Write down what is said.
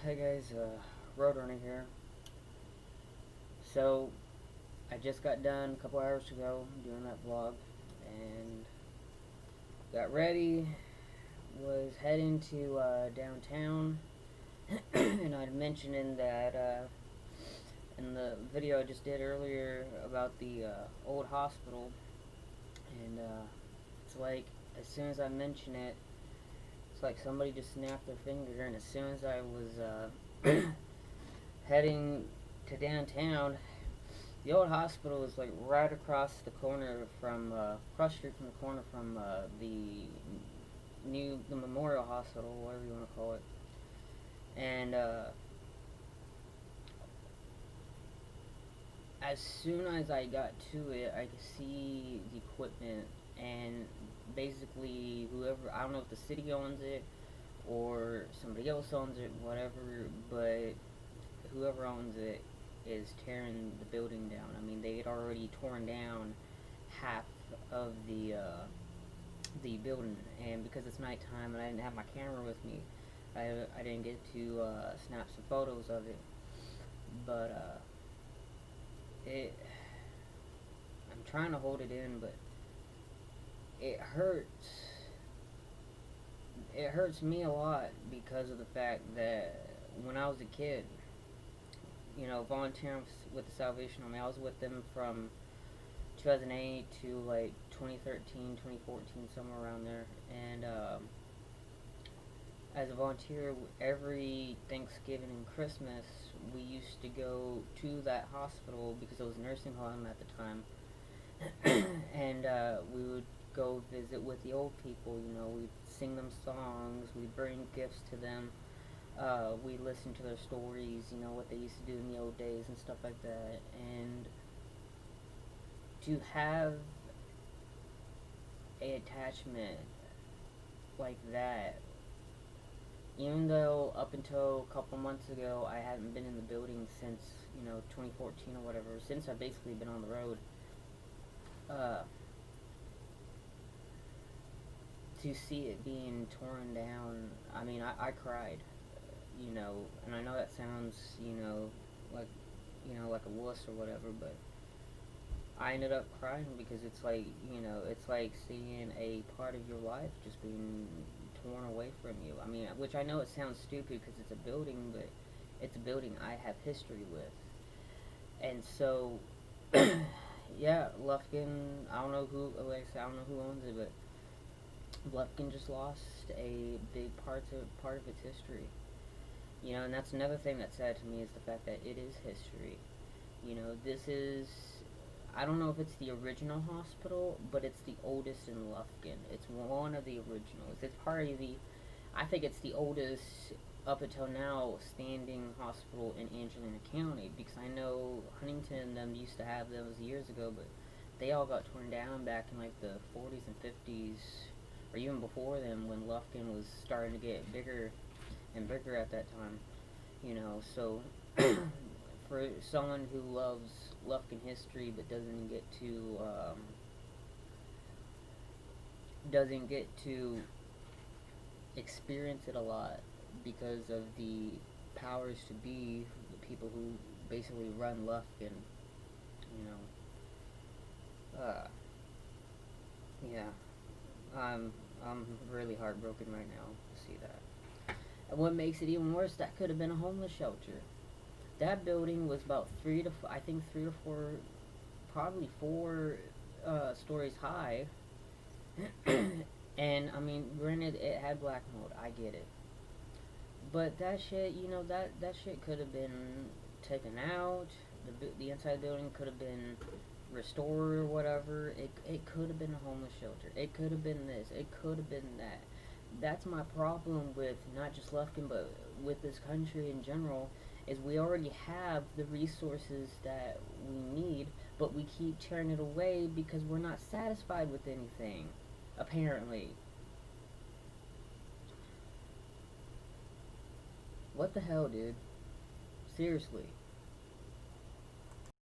Hey guys, Roadrunner here. So, I just got done a couple hours ago doing that vlog and got ready, was heading to downtown, and I'd mentioned in that, in the video I just did earlier about the old hospital, and it's like, as soon as I mention it, it's like somebody just snapped their finger, and as soon as I was heading to downtown, the old hospital is like right across the corner from, across the street from the corner from the Memorial Hospital, whatever you want to call it. And as soon as I got to it, I could see the equipment, and basically whoever, I don't know if the city owns it or somebody else owns it, whatever, but whoever owns it is tearing the building down. I mean, they had already torn down half of the building, and because it's nighttime and I didn't have my camera with me, I didn't get to snap some photos of it. But it, I'm trying to hold it in, but it hurts. It hurts me a lot because of the fact that when I was a kid, volunteering with the Salvation Army, I was with them from 2008 to like 2013, 2014, somewhere around there. And as a volunteer, every Thanksgiving and Christmas, we used to go to that hospital because it was a nursing home at the time. And we would go visit with the old people. We'd sing them songs, we'd bring gifts to them. We listened to their stories, what they used to do in the old days and stuff like that. And to have a attachment like that, even though up until a couple months ago I haven't been in the building since 2014 or whatever, since I've basically been on the road, to see it being torn down, I mean, I cried, and I know that sounds, like, like a wuss or whatever, but I ended up crying because it's like, it's like seeing a part of your life just being torn away from you. I mean, which I know it sounds stupid because it's a building, but it's a building I have history with. And so, yeah, Lufkin, I don't know who, like I said, I don't know who owns it, but Lufkin just lost a big part of its history. And that's another thing that's sad to me is the fact that it is history. This is, I don't know if it's the original hospital, but it's the oldest in Lufkin. It's one of the originals. It's probably I think it's the oldest up until now standing hospital in Angelina County, because I know Huntington and them used to have those years ago, but they all got torn down back in like the 40s and 50s, or even before them, when Lufkin was starting to get bigger and bigger at that time. So for someone who loves Lufkin history but doesn't get to experience it a lot because of the powers to be, the people who basically run Lufkin, yeah, I'm really heartbroken right now to see that. And what makes it even worse, that could have been a homeless shelter. That building was about I think 3 or 4, probably 4 stories high. And I mean, granted, it had black mold. I get it, but that shit, that shit could have been taken out. The inside building could have been restored or whatever. It could have been a homeless shelter. It could have been this. It could have been that. That's my problem with not just Lufkin, but with this country in general, is we already have the resources that we need, but we keep tearing it away because we're not satisfied with anything, apparently. What the hell, dude? Seriously.